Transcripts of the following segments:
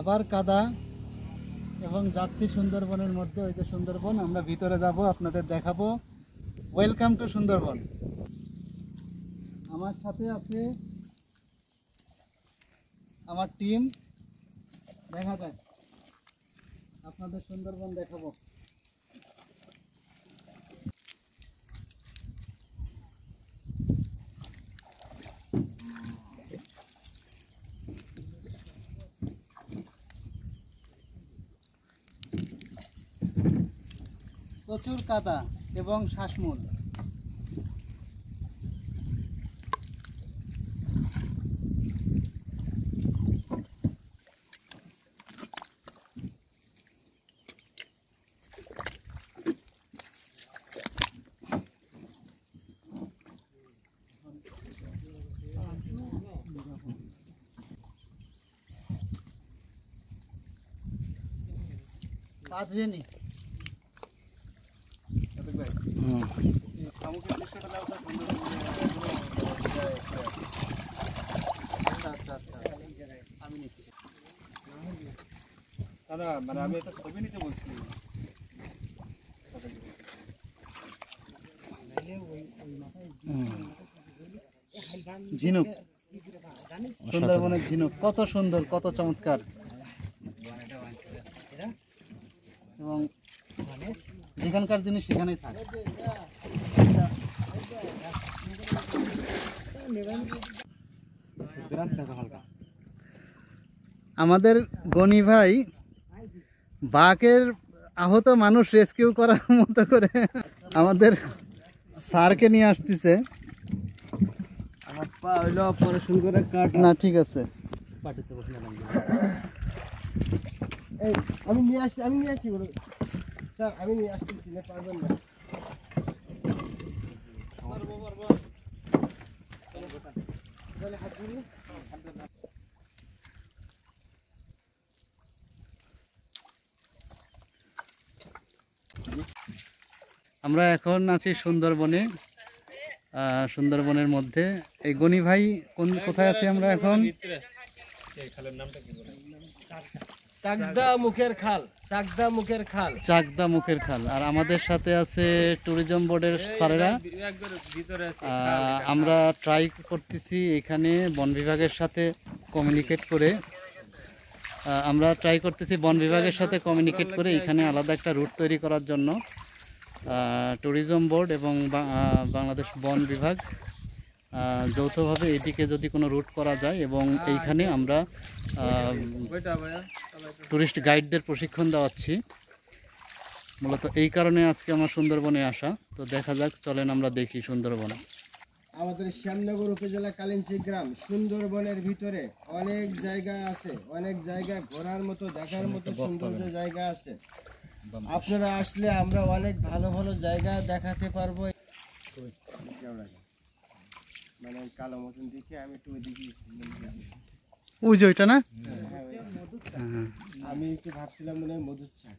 আবার কাদা এবং যাচ্ছি সুন্দরবনের মধ্যে। ওই যে সুন্দরবন, আমরা ভিতরে যাব, আপনাদের দেখাবো। Welcome to Sundarban. আমার সাথে আছে আমার টিম। দেখা যায়, আপনাদের সুন্দরবন দেখাবো। প্রচুর কাদা এবং শ্বাসমূল। পা ধুয়ে নি। আমি নিচ্ছি। মানে আমি একটা ছবি নিতে বলছি। ঝিনুক, সুন্দরবনের ঝিনুক কত সুন্দর, কত চমৎকার। এবং যেখানকার জিনিস সেখানেই থাকে। আমাদের গনি ভাই বাঘের আহত মানুষ রেস্কিউ করার মতো করে আমাদের স্যারকে নিয়ে আসতেছে। আমার পা হইলো অপারেশন করে কাট না, ঠিক আছে। আমি নিয়ে আসি বলো স্যার, আমি নিয়ে আসতেছি না, পারবেন না। আমরা এখন আছি সুন্দরবনে। সুন্দরবনের মধ্যে এই গনি ভাই কোথায় আছি আমরা এখন? চাকদা মুখের খাল, চাকদা মুখের খাল, চাকদা মুখের খাল। আর আমাদের সাথে আছে ট্যুরিজম বোর্ডের স্যারেরা। আমরা ট্রাই করতেছি এখানে বন বিভাগের সাথে কমিউনিকেট করে। এখানে আলাদা একটা রুট তৈরি করার জন্য ট্যুরিজম বোর্ড এবং বাংলাদেশ বন বিভাগ যৌথভাবে এটিকে যদি কোনো রুট করা যায়, এবং এইখানে আমরা টুরিস্ট গাইডদের প্রশিক্ষণ দেওয়াচ্ছি। মূলত এই কারণে আজকে আমার সুন্দরবনে আসা। তো দেখা যাক, চলেন আমরা দেখি সুন্দরবন। আমাদের শ্যামনগর উপজেলা কালিঞ্চি গ্রাম, সুন্দরবনের ভিতরে অনেক জায়গা আছে, অনেক জায়গা ঘোরার মতো, দেখার মতো সৌন্দর্য জায়গা আছে। আপনারা আসলে আমরা অনেক ভালো ভালো জায়গা দেখাতে পারবো। মানে কালো মতন দেখে আমি একটু ওইদিকে, ওই যে ওইটা না, আমি একটু ভাবছিলাম মনে হয় মধুর চাক।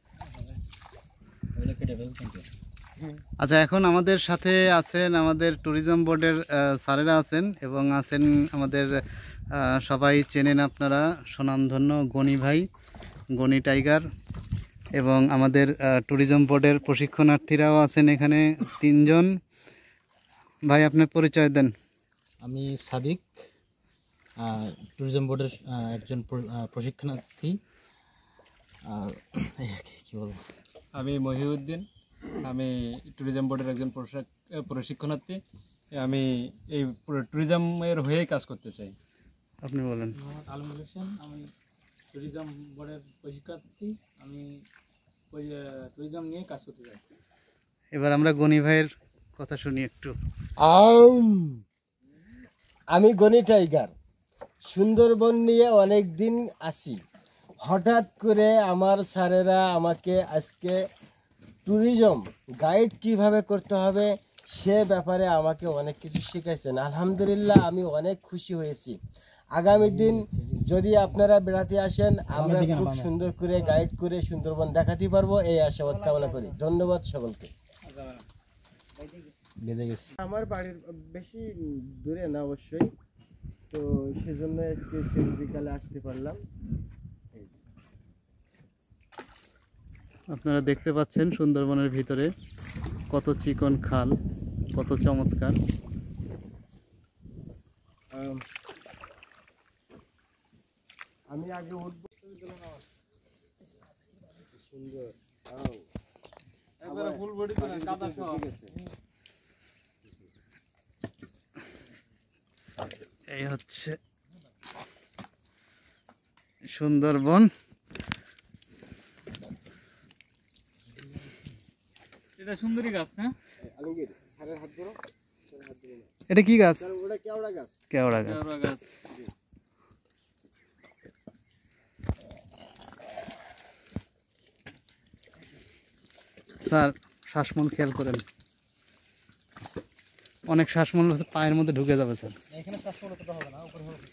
আচ্ছা, এখন আমাদের সাথে আছেন আমাদের ট্যুরিজম বোর্ডের স্যারেরা আছেন, এবং আছেন আমাদের সবাই চেনেন আপনারা স্বনামধন্য গনি ভাই, গনি টাইগার, এবং আমাদের ট্যুরিজম বোর্ডের প্রশিক্ষণার্থীরাও আছেন এখানে 3 জন। ভাই, আপনার পরিচয় দেন। আমি সাদিক, ট্যুরিজম বোর্ডের একজন প্রশিক্ষণার্থী। কি বলবো, আমি মহিউদ্দিন, আমি ট্যুরিজম বোর্ডের একজন প্রশিক্ষণার্থী। আমি এই ট্যুরিজমের হয়েই কাজ করতে চাই। আপনি বলেন। মোহাম্মদ আলমুল হোসেন, আমি ট্যুরিজম বোর্ডের প্রশিক্ষণার্থী। আমি ট্যুরিজম নিয়ে কাজ করতে চাই। এবার আমরা গনি ভাইয়ের কথা শুনি একটু। আমি গনি টাইগার, সুন্দরবন নিয়ে অনেক দিন আসি। হঠাৎ করে আমার স্যারেরা আমাকে আজকে ট্যুরিজম গাইড কিভাবে করতে হবে সে ব্যাপারে আমাকে অনেক কিছু শিখাইছেন। আলহামদুলিল্লাহ, আমি অনেক খুশি হয়েছি। আগামী দিন যদি আপনারা বেড়াতে আসেন, আমরা খুব সুন্দর করে গাইড করে সুন্দরবন দেখাতে পারবো, এই আশাবাদ কামনা করি। ধন্যবাদ সকলকে। বেঁধে গেছি। আমার বাড়ির বেশি দূরে না অবশ্যই, তো সেজন্য আজকে সেই বিকালে আসতে পারলাম। আপনারা দেখতে পাচ্ছেন সুন্দরবনের ভিতরে কত চিকন খাল, কত চমৎকার। আমি আগে উঠবো। সুন্দর একবারে ফুল বডি তো কাদা সহ। ঠিক আছে। এই হচ্ছে সুন্দরবন। এটা সুন্দরী গাছ না? আলমগীর স্যারের হাত ধরো, স্যারের হাত ধরো না। এটা কি গাছ? স্যার ওটা কেওড়া গাছ। কেওড়া গাছ। কেওড়া গাছ। স্যার শ্বাসমূল খেয়াল করেন, অনেক শ্বাসমূল হচ্ছে পায়ের মধ্যে ঢুকে যাবে স্যার। এখানে শ্বাসমূল তো হবে না, উপরে হবে।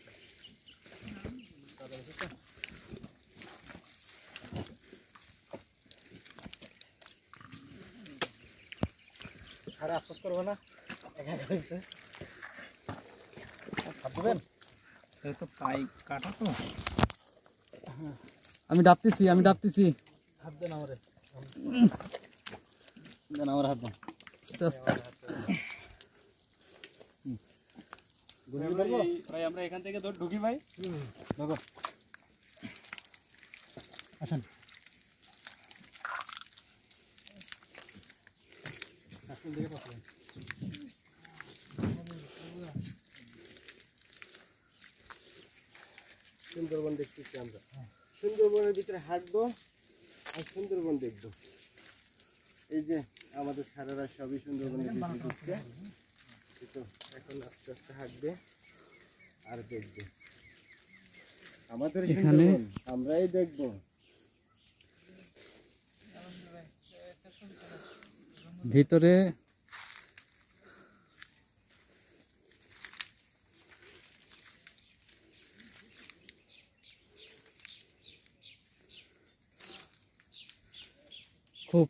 স্যার আফসোস করবে না, একা একা হয়েছে। হাত দেবেন? এই তো পাই কাটা তো। আমি ডাকতেছি, আমি ডাকতেছি। হাত দেন আমারে। দেন আমার হাত দেন। আস্তে আস্তে আস্তে। ভাই আমরা এখান থেকে ঢুকি ভাই। ঢোকো। আসেন। আসেন দিকে পাঠান। সুন্দরবন দেখতেছি আমরা। সুন্দরবনের ভিতরে হাঁটবো আর সুন্দরবন দেখবো। এই যে আমাদের স্যারেরা সবই সুন্দরবনের ভিতরে ঢুকছে, তো এখন আস্তে আস্তে হাঁটবে আর দেখবে। আমাদের এখানে সুন্দরবন আমরাই দেখবো। ভিতরে খুব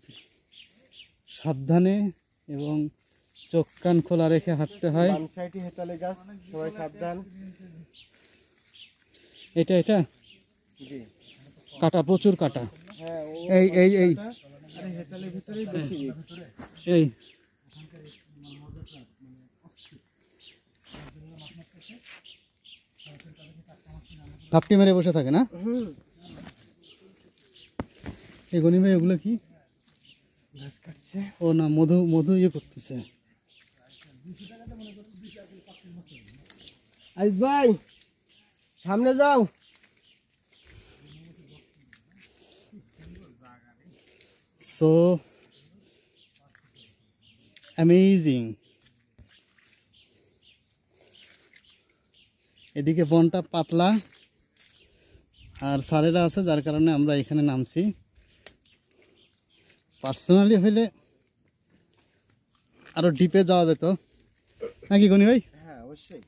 সাবধানে এবং চোখ কান খোলা রেখে হাঁটতে হয়। বাম সাইডে হেতালে গাছ, সবাই সাবধান। এটা এটা জি কাটা, প্রচুর কাটা। হ্যাঁ, এই এই এই আরে হেতালের ভিতরেই বেশি রিস্ক। এই ঘাপটি মেরে বসে থাকে না? এই গনি ভাই এগুলো কি? গাছ কাটছে। ও না, মধু মধু ইয়ে করতেছে। আইস ভাই সামনে যাও। So amazing. এদিকে বনটা পাতলা আর সারেরা আছে, যার কারণে আমরা এখানে নামছি। পার্সোনালি হইলে আরো ডিপে যাওয়া যেত নাকি গনি ভাই? হ্যাঁ অবশ্যই।